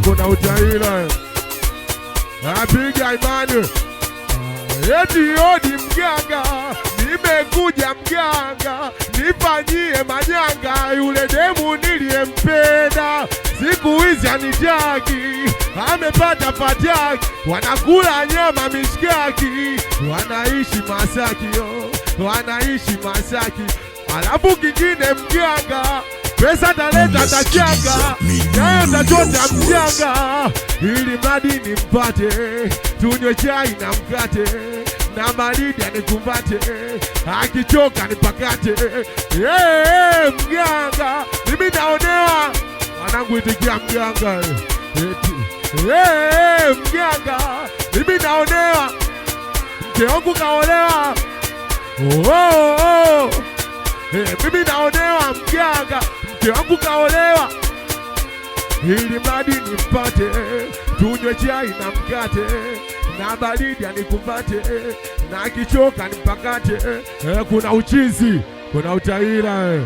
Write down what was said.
kuna utaila apiga imani eti odi mganga, nimekuja mganga, nifanyie manyanga, yule demu niliyempenda siku hizi anitaki, amepata fataki, wanakula nyama mishkaki, wanaishi Masaki wanaishi Masaki. Alafu kingine mganga, pesa taleta tachanga, nayo tachota mganga, ili mradi nimpate, tunywe chai na mkate, na baridi anikumbate, akichoka nipakate. Mganga, mimi naonewa, wanangu itikia mganga. Mganga, mimi naonewa, mke wangu kaolewa. Mimi naonewa mganga, mke wangu kaolewa, ili mradi nimpate, tunywe chai na mkate, na baridi anikumbate, na akichoka nipakate. Kuna uchizi, kuna utaila